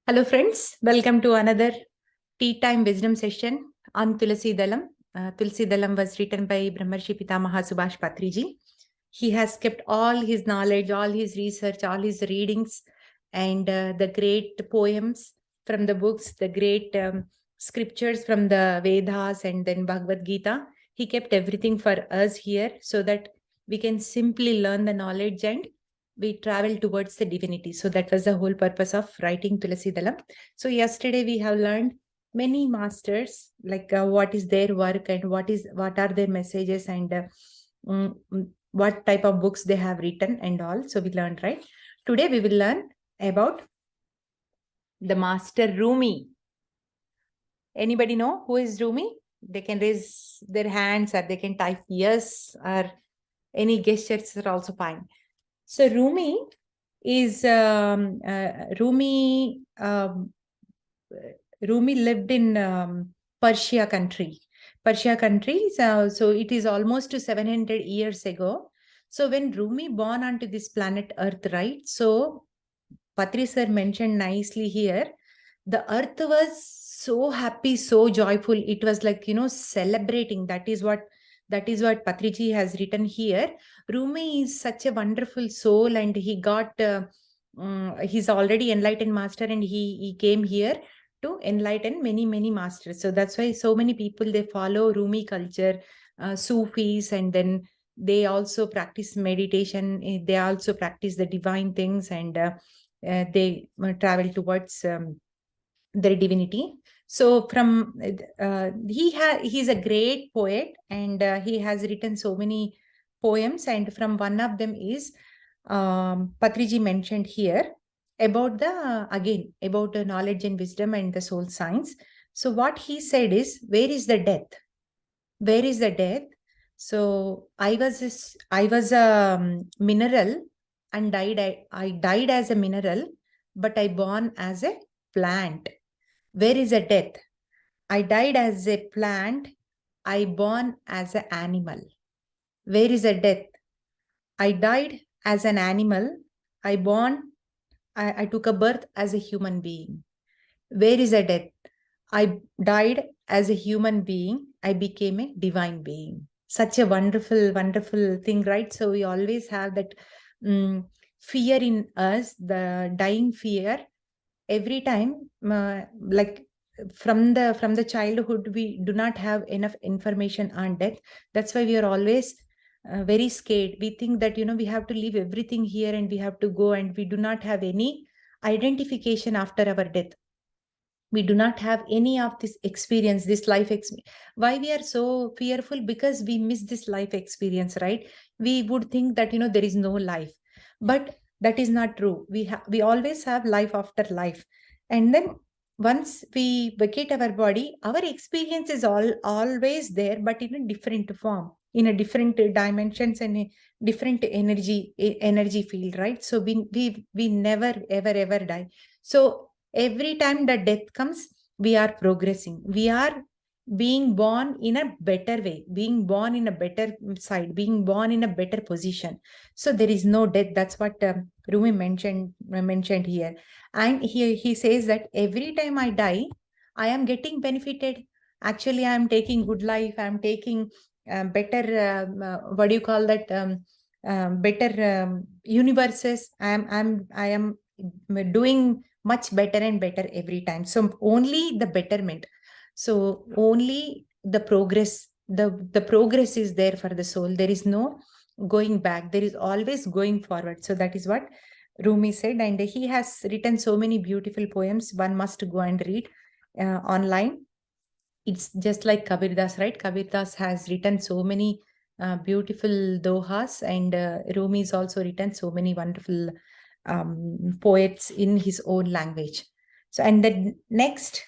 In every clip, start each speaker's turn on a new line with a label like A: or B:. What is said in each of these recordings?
A: Hello friends, welcome to another tea time wisdom session on Tulasidalam. Tulasidalam was written by Brahmarshi Pitamaha Subhash Patriji. He has kept all his knowledge, all his research, all his readings, and the great poems from the books, the great scriptures from the Vedas and then Bhagavad Gita. He kept everything for us here so that we can simply learn the knowledge and we travel towards the divinity. So that was the whole purpose of writing Tulasidalam. So yesterday we have learned many masters, like what is their work and what are their messages and what type of books they have written and all. So we learned, right? Today we will learn about the master Rumi. Anybody know who is Rumi? They can raise their hands or they can type yes, or any gestures are also fine. So Rumi is Rumi lived in Persia country. Persia country, so it is almost 700 years ago. So when Rumi born onto this planet Earth, right? So Patri sir mentioned nicely here, the earth was so happy, so joyful. It was like, celebrating. That is what Patriji has written here. Rumi is such a wonderful soul, and he got, he's already enlightened master, and he came here to enlighten many, many masters. So that's why so many people, they follow Rumi culture, Sufis, and then they also practice meditation. They also practice the divine things, and they travel towards their divinity. So from he's a great poet, and he has written so many poems, and from one of them is Patriji mentioned here about about the knowledge and wisdom and the soul science. So what he said is, where is the death? Where is the death? So I was a mineral and died. I died as a mineral, but I born as a plant. Where is the death? I died as a plant. I born as an animal. Where is the death? I died as an animal. I took a birth as a human being. Where is the death? I died as a human being. I became a divine being. Such a wonderful, wonderful thing, right? So we always have that fear in us, the dying fear. Every time, like from the childhood, we do not have enough information on death. That's why we are always very scared. We think that we have to leave everything here and we have to go, and we do not have any identification after our death. We do not have any of this experience, this life experience. Why we are so fearful? Because we miss this life experience, right? We would think that there is no life, but that is not true. We always have life after life, and then once we vacate our body, our experience is always there, but in a different form, in a different dimensions and a different energy field, right? So we never ever die. So every time the death comes, we are progressing. We are being born in a better way, being born in a better side, being born in a better position. So there is no death. That's what Rumi mentioned here. And he says that every time I die, I am getting benefited. Actually, I am taking good life. I am taking better, what do you call that? Better universes. I am doing much better and better every time. So only the betterment. So only the progress, the progress is there for the soul. There is no going back. There is always going forward. So that is what Rumi said. And he has written so many beautiful poems. One must go and read online. It's just like Kabir Das, right? Kabir Das has written so many beautiful dohas, and Rumi's also written so many wonderful poets in his own language. So, and the next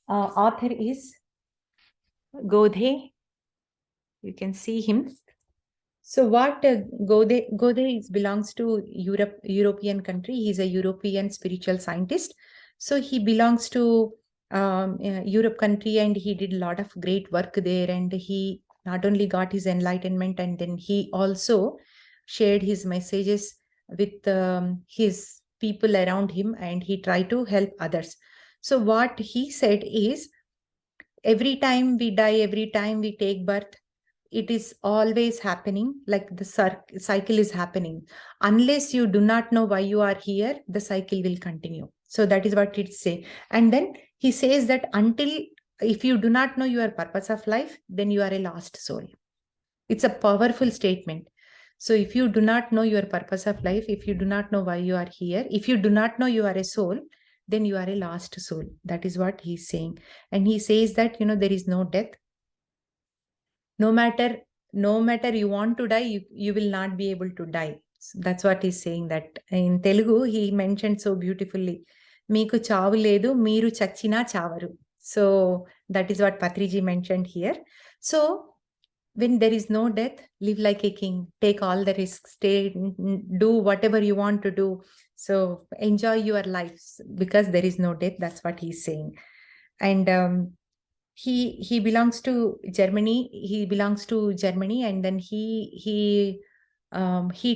A: author is Godhe. You can see him. So what Godhe belongs to European country. He's a European spiritual scientist. So he belongs to Europe country, and he did a lot of great work there. And he not only got his enlightenment, and then he also shared his messages with his people around him and he tried to help others. So what he said is, every time we die, every time we take birth, it is always happening, like the cycle is happening. Unless you do not know why you are here, the cycle will continue. So that is what it say. And then he says that if you do not know your purpose of life, then you are a lost soul. It's a powerful statement. So if you do not know your purpose of life, if you do not know why you are here, if you do not know you are a soul, then you are a lost soul. That is what he's saying. And he says that, there is no death. No matter you want to die, you will not be able to die. So that's what he's saying. That in Telugu, he mentioned so beautifully, Meeku chavu ledu, meeru chachina chavaru. So that is what Patriji mentioned here. So when there is no death, live like a king, take all the risks, do whatever you want to do. So enjoy your lives because there is no death. That's what he's saying. And he belongs to Germany. And then he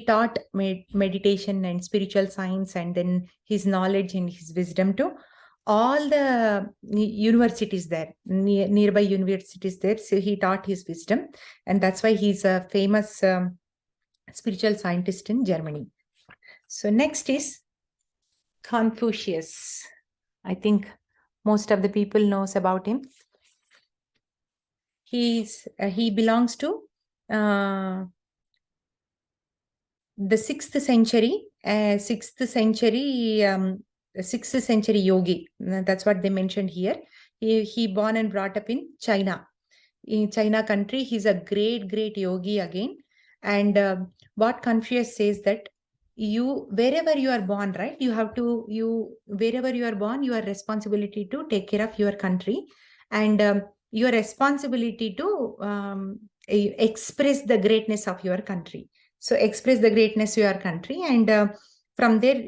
A: taught meditation and spiritual science, and then his knowledge and his wisdom to all the universities there, nearby universities there. So he taught his wisdom, and that's why he's a famous spiritual scientist in Germany. So next is Confucius. I think most of the people knows about him. He belongs to the 6th century yogi. That's what they mentioned here. He born and brought up in China. In China country, he's a great yogi again. And what Confucius says that wherever you are born, right? Wherever you are born, you are responsibility to take care of your country, and your responsibility to express the greatness of your country. So express the greatness of your country, and from there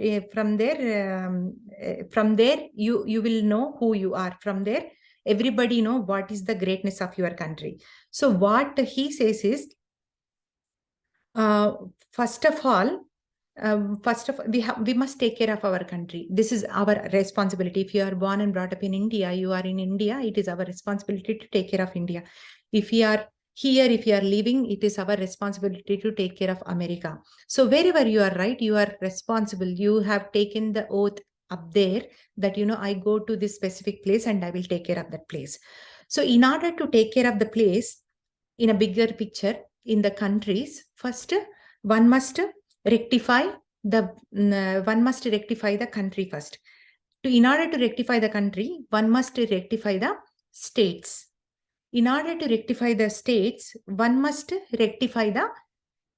A: you will know who you are. From there, everybody know what is the greatness of your country. So what he says is, first of all, we must take care of our country. This is our responsibility. If you are born and brought up in India, you are in India, it is our responsibility to take care of India. If you are here, if you are living, it is our responsibility to take care of America. So wherever you are, right, you are responsible. You have taken the oath up there that, I go to this specific place and I will take care of that place. So in order to take care of the place in a bigger picture in the countries, first one must rectify the country first. In order to rectify the country, one must rectify the states. In order to rectify the states, one must rectify the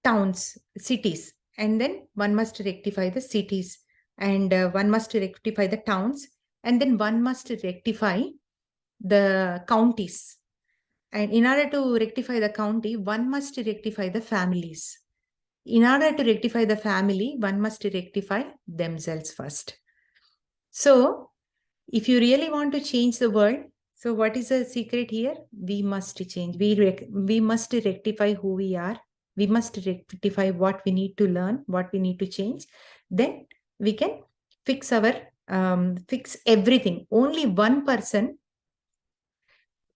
A: towns, cities, and then one must rectify the cities, and one must rectify the towns, and then one must rectify the counties. And in order to rectify the county, one must rectify the families. In order to rectify the family, one must rectify themselves first. So, if you really want to change the world, so what is the secret here? We must change. We must rectify who we are. We must rectify what we need to learn, what we need to change. Then we can fix everything. Only one person.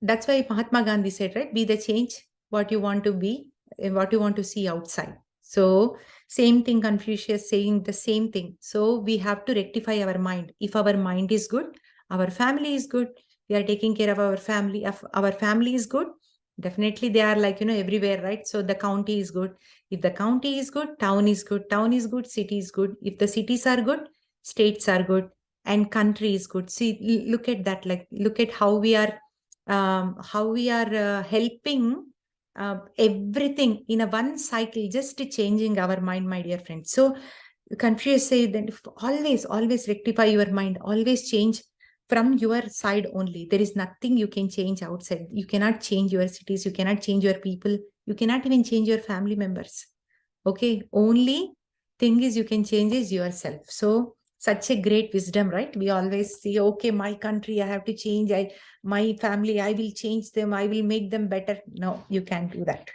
A: That's why Mahatma Gandhi said, right? Be the change what you want to be and what you want to see outside. So same thing, Confucius saying the same thing. So we have to rectify our mind. If our mind is good, our family is good. We are taking care of our family. If our family is good, definitely they are everywhere, right? So the county is good. If the county is good, town is good. Town is good, city is good. If the cities are good, states are good, and country is good. See, look at that. Look at how we are helping everything in a one cycle, just changing our mind, my dear friends. So Confucius said that always rectify your mind, always change from your side only. There is nothing you can change outside. You cannot change your cities, you cannot change your people, you cannot even change your family members. Okay, only thing is you can change is yourself. So such a great wisdom, right? We always say, okay, my country, I have to change. My family, I will change them. I will make them better. No, you can't do that.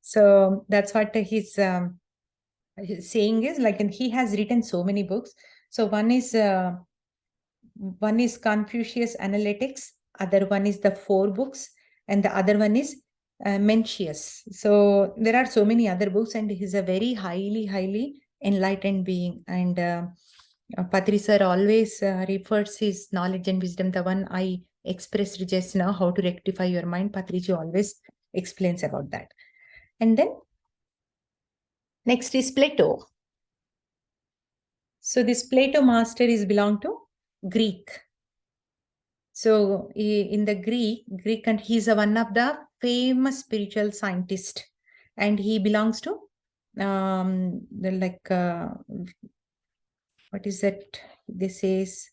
A: So that's what his saying is and he has written so many books. So one is Confucius Analytics, other one is the Four Books, and the other one is Mencius. So there are so many other books, and he's a very highly enlightened being. And Patri sir always refers his knowledge and wisdom, the one I expressed just now, how to rectify your mind. Patriji always explains about that. And then next is Plato. So this Plato master is belong to Greek. So in the Greek, and he's one of the famous spiritual scientist, and he belongs to what is that? This is,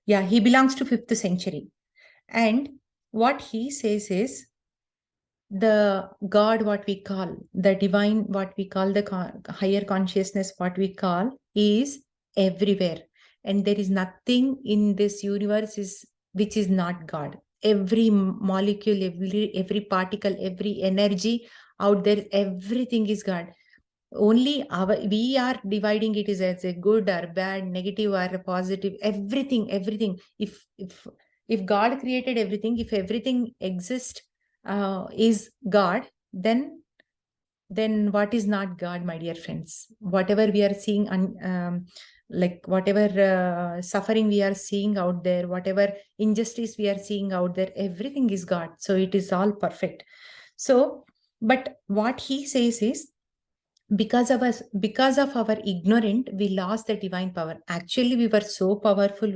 A: yeah, he belongs to 5th century. And what he says is, the God, what we call the divine, what we call the higher consciousness, what we call is everywhere, and there is nothing in this universe which is not God. Every molecule, every particle, every energy out there, everything is God. Only we are dividing it as a good or bad, negative or positive, everything. If God created everything, if everything exists is God, then what is not God, my dear friends? Whatever we are seeing, like whatever suffering we are seeing out there, whatever injustice we are seeing out there, everything is God. So it is all perfect. So, but what he says is, because of our ignorant, we lost the divine power. Actually, we were so powerful.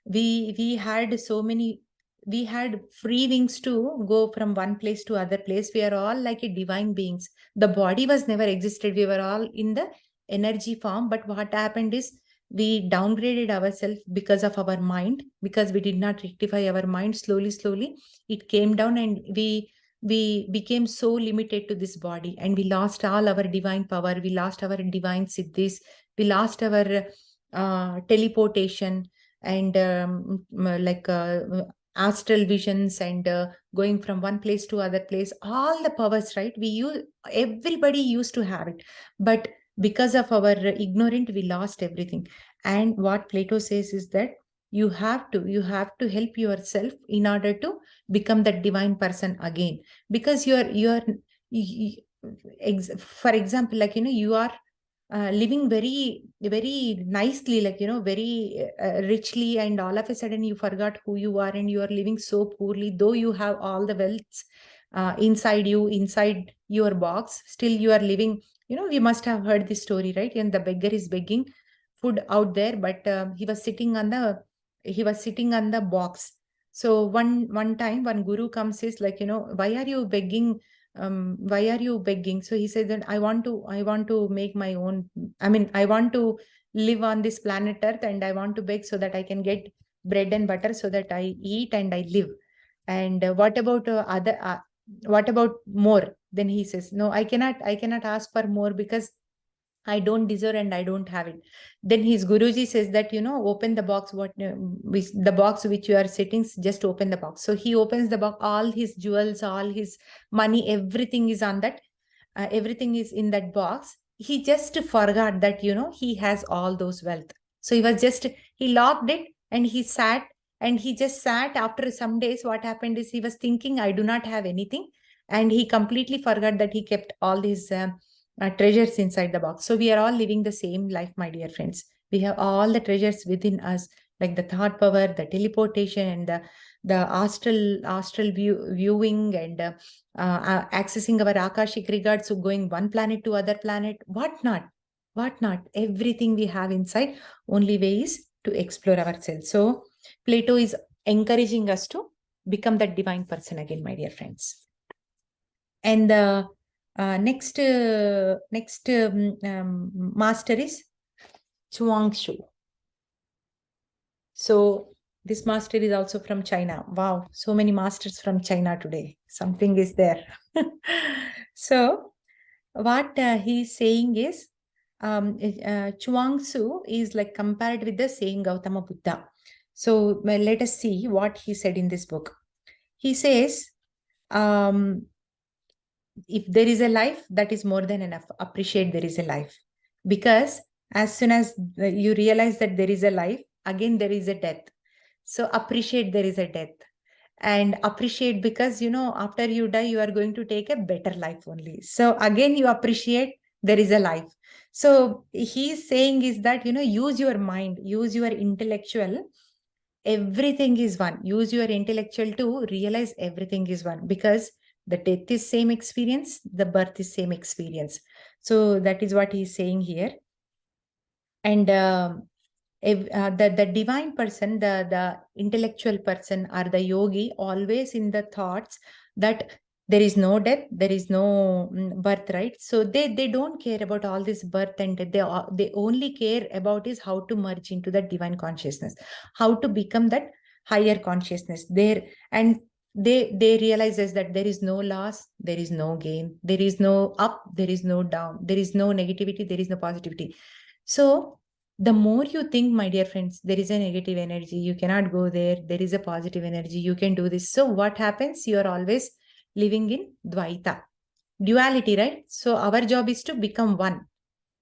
A: We had so many, we had free wings to go from one place to other place. We are all like a divine beings. The body was never existed. We were all in the energy form. But what happened is, we downgraded ourselves because of our mind, because we did not rectify our mind. Slowly it came down, and we became so limited to this body, and we lost all our divine power. We lost our divine siddhis. We lost our teleportation, and astral visions, and going from one place to other place, all the powers, right? Everybody used to have it, but because of our ignorant, we lost everything. And what Plato says is that you have to help yourself in order to become that divine person again, because for example, like, you are living very nicely, like, very richly, and all of a sudden you forgot who you are, and you are living so poorly, though you have all the wealth inside you, inside your box, still you are living. We must have heard this story, right? And the beggar is begging food out there, but he was sitting on the box. So one time, one guru comes, says, like, why are you begging? Why are you begging? So he said that I want to make my own. I mean, I want to live on this planet Earth, and I want to beg so that I can get bread and butter, so that I eat and I live. And what about more? Then he says, no, I cannot ask for more, because I don't deserve and I don't have it. Then his Guruji says that, open the box, the box which you are sitting, just open the box. So he opens the box, all his jewels, all his money, everything is on that, everything is in that box. He just forgot that, he has all those wealth. So he locked it, and he just sat. After some days, what happened is, he was thinking, I do not have anything. And he completely forgot that he kept all these treasures inside the box. So we are all living the same life, my dear friends. We have all the treasures within us, like the thought power, the teleportation, and the astral viewing, and accessing our akashic regards, so going one planet to other planet, what not, everything we have inside. Only way is to explore ourselves. So Plato is encouraging us to become that divine person again, my dear friends. And the next master is Chuang-Tzu. So this master is also from China. Wow, so many masters from China today. Something is there. So what he's saying is, Chuang-Tzu is like compared with the same Gautama Buddha. So let us see what he said in this book. He says, if there is a life, that is more than enough. Appreciate there is a life, because As soon as you realize that there is a life, again there is a death. So appreciate there is a death, and appreciate, because after you die you are going to take a better life only. So again you appreciate there is a life. So he's saying is that use your mind, use your intellectual. Everything is one. Use your intellectual to realize everything is one, because the death is same experience, the birth is same experience. So that is what he's saying here. And the divine person, the intellectual person, or the yogi, always in the thoughts that there is no death, there is no birth, right? So they don't care about all this birth and death. They only care about is how to merge into that divine consciousness, how to become that higher consciousness there. And they realizes that there is no loss, there is no gain, there is no up, there is no down, there is no negativity, there is no positivity. So the more you think, my dear friends, there is a negative energy, you cannot go there. There is a positive energy, you can do this. So what happens? You are always living in Dvaita, duality, right? So our job is to become one.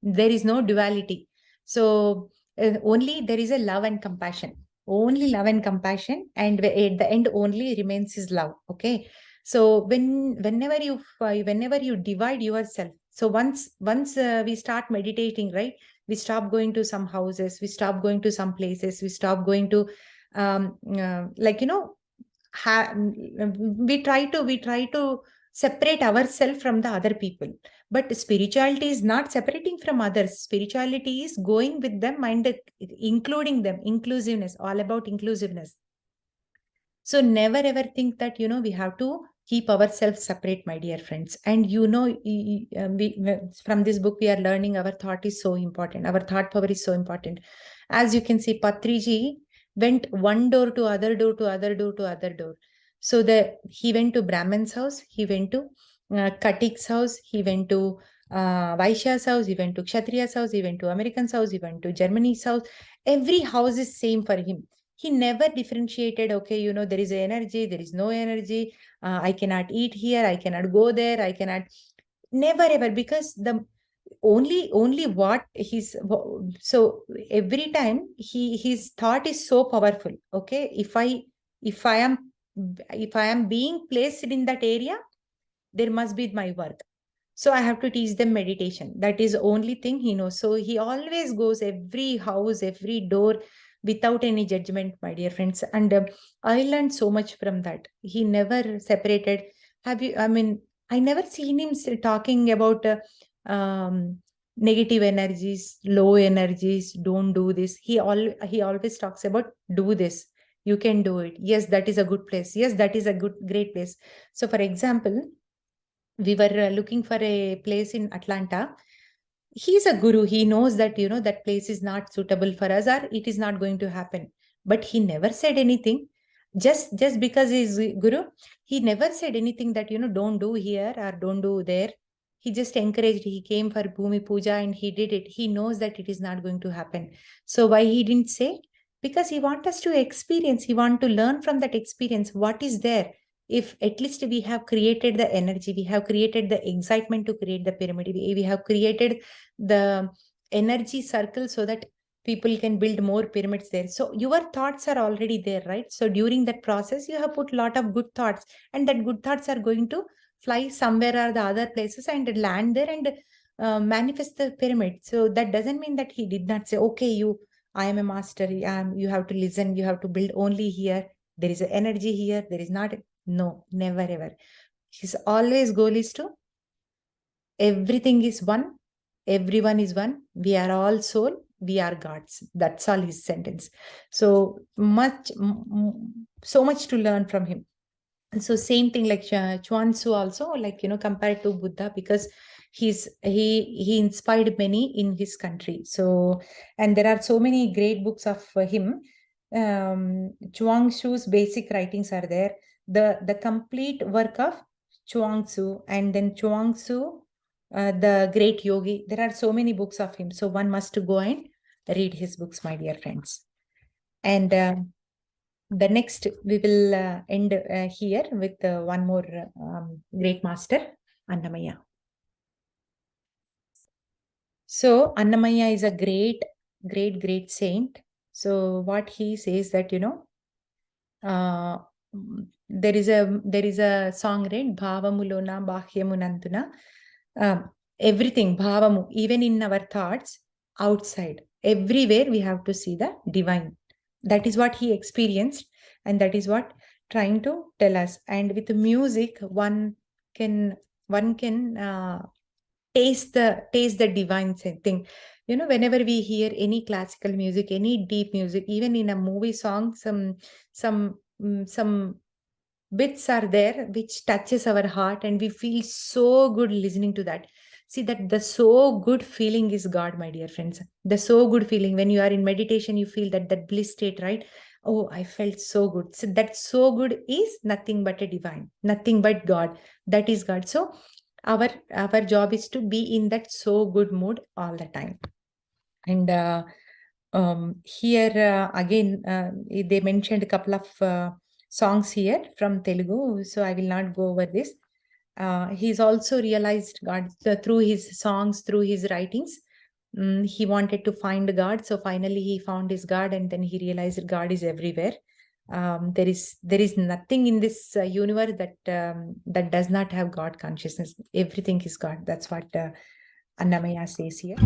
A: There is no duality. So only there is a love and compassion. Only love and compassion, and at the end only remains is love. Okay. So whenever you divide yourself, so once we start meditating, right? We stop going to some houses, we stop going to some places, we stop going to like we try to separate ourselves from the other people. But spirituality is not separating from others. Spirituality is going with them and including them. Inclusiveness, all about inclusiveness. So never ever think that we have to keep ourselves separate, my dear friends. And from this book we are learning our thought is so important. Our thought power is so important. As you can see, Patriji went one door to other door to other door to other door. So he went to Brahman's house, he went to Katik's house, he went to Vaishya's house, he went to Kshatriya's house, he went to American's house, he went to Germany's house. Every house is same for him. He never differentiated, okay, there is energy, there is no energy. I cannot eat here, I cannot go there, I cannot. Never ever, because the only what he's. So every time his thought is so powerful. Okay, if I am if I am being placed in that area, there must be my work. So I have to teach them meditation. That is only thing he knows. So he always goes every house, every door without any judgment, my dear friends. And I learned so much from that. He never separated. I never seen him talking about negative energies, low energies, don't do this. He always talks about do this. You can do it. Yes, that is a good place. Yes, that is a great place. So for example, we were looking for a place in Atlanta. He's a guru. He knows that that place is not suitable for us, or it is not going to happen. But he never said anything. Just because he's guru, he never said anything that don't do here or don't do there. He just encouraged. He came for Bhumi Puja and he did it. He knows that it is not going to happen. So why he didn't say? Because he wants us to experience. He want to learn from that experience. What is there? If at least we have created the energy, we have created the excitement to create the pyramid, we have created the energy circle so that people can build more pyramids there. So your thoughts are already there, right? So during that process you have put a lot of good thoughts, and that good thoughts are going to fly somewhere or the other places and land there and manifest the pyramid. So that doesn't mean that he did not say, okay, I am a master, you have to listen, you have to build only here, there is an energy here, there is not. No, never ever. His always goal is to everything is one, everyone is one, we are all soul, we are gods. That's all his sentence. So much, so much to learn from him. So same thing like Chuan Tzu also, like compared to Buddha, because he inspired many in his country. So, and there are so many great books of him. Chuang Tzu's basic writings are there. The complete work of Chuang Tzu, and then Chuang Tzu, the great yogi. There are so many books of him. So one must to go and read his books, my dear friends. And the next, we will end here with one more great master, Annamaya. So Annamaya is a great saint. So what he says that, uh, there is a song, right? Bhavamulona Bahyamunantuna. Everything, Bhavamu, even in our thoughts, outside, everywhere we have to see the divine. That is what he experienced, and that is what trying to tell us. And with music, one can taste the divine thing. Whenever we hear any classical music, any deep music, even in a movie song, some bits are there which touches our heart, and we feel so good listening to that. See, that the so good feeling is God, my dear friends. The so good feeling, when you are in meditation, you feel that bliss state, right? Oh, I felt so good. So that so good is nothing but a divine, nothing but God. That is God. So our job is to be in that so good mood all the time. And here again, they mentioned a couple of songs here from Telugu, so I will not go over this. He's also realized God through his songs, through his writings. He wanted to find God, so finally he found his God, and then he realized God is everywhere. There is nothing in this universe that does not have God consciousness. Everything is God. That's what Annamaya says here.